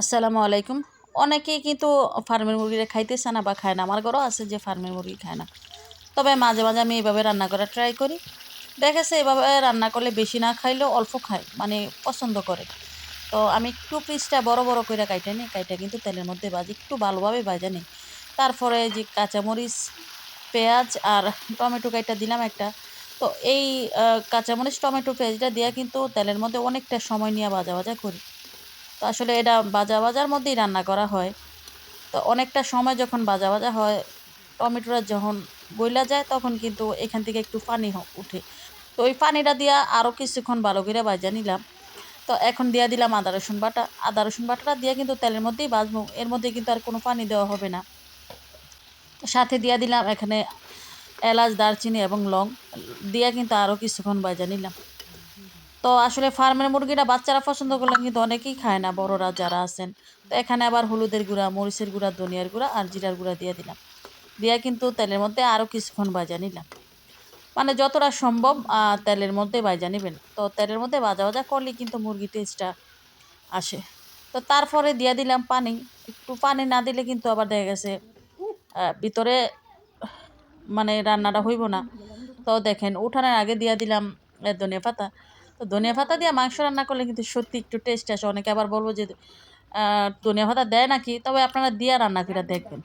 আসসালামু আলাইকুম। অনেকেই কিন্তু ফার্মের মুরগিটা খাইতেছে না বা খায় না। আমার ঘরেও আছে যে ফার্মের মুরগি খায় না। তবে মাঝে, মাঝে আমি এভাবে রান্না করার ট্রাই করি। দেখা গেছে এভাবে রান্না করলে বেশি না খাইলেও অল্প খায়, মানে পছন্দ করে। তো আমি একটু পিসটা বড়, বড় কইরা কাইটা নিই। কাইটা কিন্তু তেলের মধ্যে ভাজি, একটু ভালোভাবে ভাইজা নিই। তারপরে যে কাঁচামরিচ, পেঁয়াজ আর টমেটো কাইটা দিলাম একটা। তো এই কাঁচামরিচ, টমেটো, পেঁয়াজটা দিয়া কিন্তু তেলের মধ্যে অনেকটা সময় নিয়ে ভাজা, ভাজা করি। তো আসলে এটা ভাজা, ভাজার মধ্যেই রান্না করা হয়। তো অনেকটা সময় যখন ভাজা, ভাজা হয়, টমেটোটা যখন গইলা যায় তখন কিন্তু এখান থেকে একটু পানি উঠে। তো ওই পানিটা দিয়া আরো কিছুক্ষণ ভালো কইরা ভাইজা নিলাম। তো এখন দিয়া দিলাম আদা রসুন বাটা। আদা রসুন বাটাটা দিয়ে কিন্তু তেলের মধ্যেই ভাজবো। এর মধ্যে কিন্তু আর কোনো পানি দেওয়া হবে না। তো সাথে দিয়া দিলাম এখানে এলাচ, দারচিনি এবং লং দিয়া কিন্তু আরো কিছুক্ষণ ভাইজা নিলাম। তো আসলে ফার্মের মুরগিটা বাচ্চারা পছন্দ করলে কিন্তু অনেকেই খায় না, বড়রা যারা আছেন। তো এখানে আবার হলুদের গুঁড়া, মরিচের গুঁড়া, ধনিয়ার গুঁড়া আর জিরার গুঁড়া দিয়ে দিলাম। দিয়া কিন্তু তেলের মধ্যে আরো কিছুক্ষণ ভাজা নিলাম। মানে যতটা সম্ভব তেলের মধ্যে ভাজা নিবেন। তো তেলের মধ্যে ভাজা, ভাজা করলে কিন্তু মুরগির টেস্টটা আসে। তো তারপরে দিয়া দিলাম পানি। একটু পানি না দিলে কিন্তু আবার দেখা গেছে ভিতরে মানে রান্নাটা হইব না। তো দেখেন উঠানোর আগে দিয়া দিলাম ধনিয়া পাতা। তো ধনিয়া পাতা দিয়ে মাংস রান্না করলে কিন্তু সত্যি একটু টেস্ট আসে। অনেকে আবার বলব যে ধনিয়া পাতা দেয় নাকি? তবে আপনারা দিয়া রান্না কইরা দেখবেন।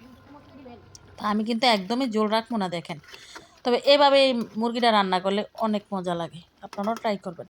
তো আমি কিন্তু একদমই ঝোল রাখবো না দেখেন। তবে এভাবে এই মুরগিটা রান্না করলে অনেক মজা লাগে। আপনারাও ট্রাই করবেন।